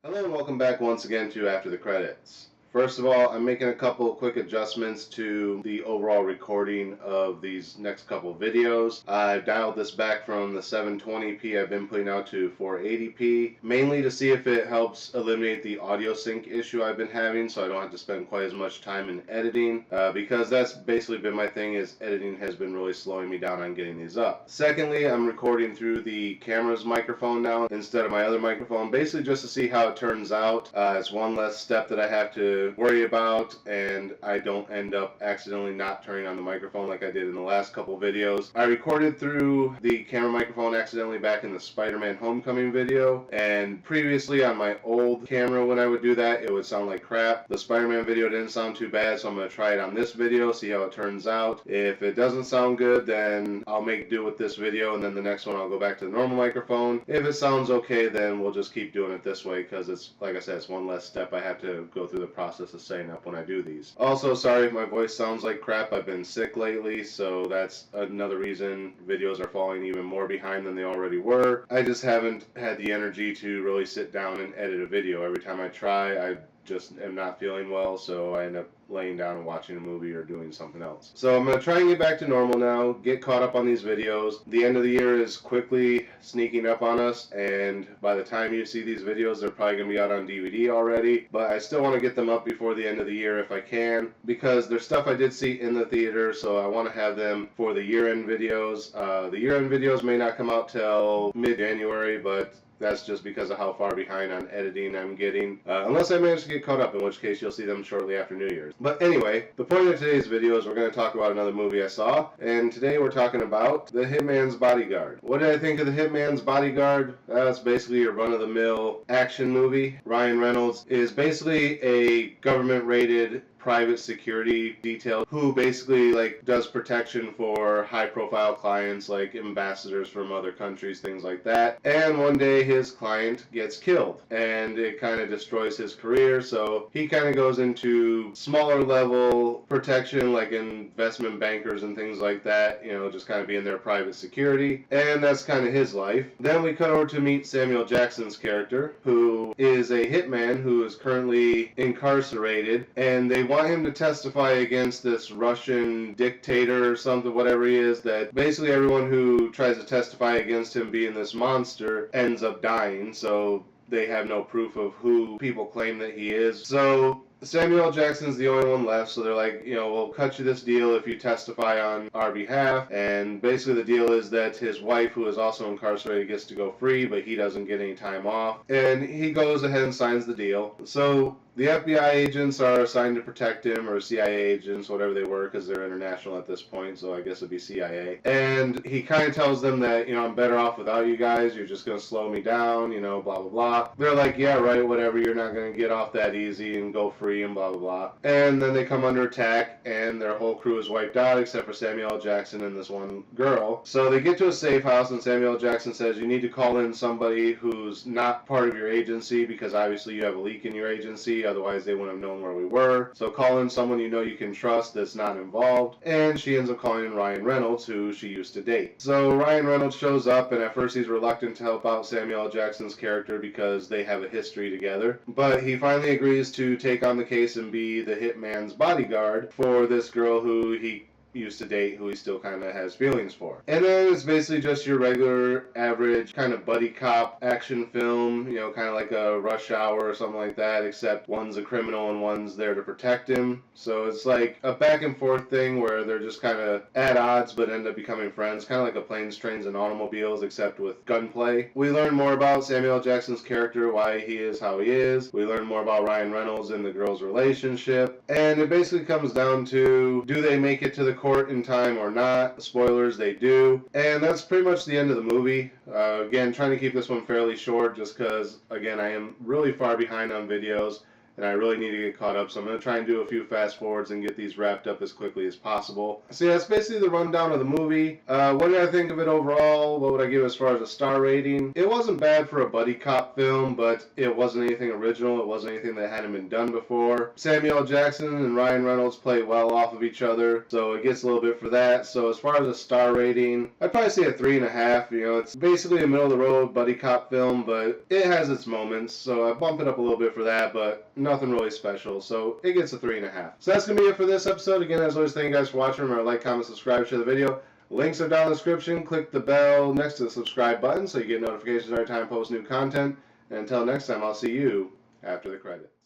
Hello and welcome back once again to After the Credits. First of all, I'm making a couple quick adjustments to the overall recording of these next couple videos. I've dialed this back from the 720p I've been putting out to 480p, mainly to see if it helps eliminate the audio sync issue I've been having so I don't have to spend quite as much time in editing, because that's basically been my thing, is editing has been really slowing me down on getting these up. Secondly, I'm recording through the camera's microphone now instead of my other microphone, basically just to see how it turns out. It's one less step that I have to worry about, and I don't end up accidentally not turning on the microphone like I did in the last couple videos. I recorded through the camera microphone accidentally back in the Spider-Man Homecoming video, and previously on my old camera when I would do that, it would sound like crap. The Spider-Man video didn't sound too bad, so I'm going to try it on this video, see how it turns out. If it doesn't sound good, then I'll make do with this video, and then the next one I'll go back to the normal microphone. If it sounds okay, then we'll just keep doing it this way, because it's, like I said, it's one less step I have to go through the process of setting up when I do these. Also, sorry if my voice sounds like crap. I've been sick lately, so that's another reason videos are falling even more behind than they already were. I just haven't had the energy to really sit down and edit a video. Every time I try, I just am not feeling well, so I end up laying down and watching a movie or doing something else. So I'm going to try and get back to normal now, get caught up on these videos. The end of the year is quickly sneaking up on us, and by the time you see these videos, they're probably going to be out on DVD already, but I still want to get them up before the end of the year if I can, because there's stuff I did see in the theater, so I want to have them for the year-end videos. The year-end videos may not come out till mid-January, but that's just because of how far behind on editing I'm getting. Unless I manage to get caught up, in which case you'll see them shortly after New Year's. But anyway, the point of today's video is we're going to talk about another movie I saw, and today we're talking about The Hitman's Bodyguard. What did I think of The Hitman's Bodyguard? It's basically your run-of-the-mill action movie. Ryan Reynolds is basically a government-rated private security detail who basically does protection for high profile clients like ambassadors from other countries, things like that. And one day his client gets killed and it kind of destroys his career, so he kind of goes into smaller level protection like investment bankers and things like that, just kind of being their private security, and that's kind of his life. Then we cut over to meet Samuel Jackson's character, who is a hitman who is currently incarcerated, and they want him to testify against this Russian dictator or something, whatever he is, that basically everyone who tries to testify against him being this monster ends up dying, so they have no proof of who people claim that he is. So Samuel Jackson's the only one left, so they're like, we'll cut you this deal if you testify on our behalf. And basically the deal is that his wife, who is also incarcerated, gets to go free, but he doesn't get any time off. And he goes ahead and signs the deal. So the FBI agents are assigned to protect him, or CIA agents, whatever they were, because they're international at this point, so I guess it'd be CIA. And he kind of tells them that, I'm better off without you guys, you're just going to slow me down, blah, blah, blah. They're like, yeah, right, whatever, you're not going to get off that easy and go free and blah, blah, blah. And then they come under attack, and their whole crew is wiped out, except for Samuel L. Jackson and this one girl. So they get to a safe house, and Samuel L. Jackson says, you need to call in somebody who's not part of your agency, because obviously you have a leak in your agency, otherwise they wouldn't have known where we were. So call in someone you can trust that's not involved. And she ends up calling in Ryan Reynolds, who she used to date. So Ryan Reynolds shows up, and at first he's reluctant to help out Samuel L. Jackson's character because they have a history together. But he finally agrees to take on the case and be the hitman's bodyguard for this girl who he used to date, who he still kind of has feelings for. And then it's basically just your regular, average kind of buddy cop action film, kind of like a Rush Hour or something like that, except one's a criminal and one's there to protect him. So it's like a back and forth thing where they're just kind of at odds but end up becoming friends, kind of like a Planes, Trains, and Automobiles, except with gunplay. We learn more about Samuel L. Jackson's character, why he is how he is. We learn more about Ryan Reynolds and the girl's relationship. And it basically comes down to, do they make it to the court in time or not? Spoilers, they do. And that's pretty much the end of the movie. Again, trying to keep this one fairly short just because, again, I am really far behind on videos. and I really need to get caught up, so I'm going to try and do a few fast forwards and get these wrapped up as quickly as possible. So yeah, that's basically the rundown of the movie. What did I think of it overall? What would I give as far as a star rating? It wasn't bad for a buddy cop film, but it wasn't anything original. It wasn't anything that hadn't been done before. Samuel L. Jackson and Ryan Reynolds play well off of each other, so it gets a little bit for that. So as far as a star rating, I'd probably say a 3.5. You know, it's basically a middle-of-the-road buddy cop film, but it has its moments, so I bump it up a little bit for that, but nothing really special, so it gets a 3.5. So that's going to be it for this episode. Again, as always, thank you guys for watching. Remember to like, comment, subscribe, share the video. Links are down in the description. Click the bell next to the subscribe button so you get notifications every time I post new content. And until next time, I'll see you after the credits.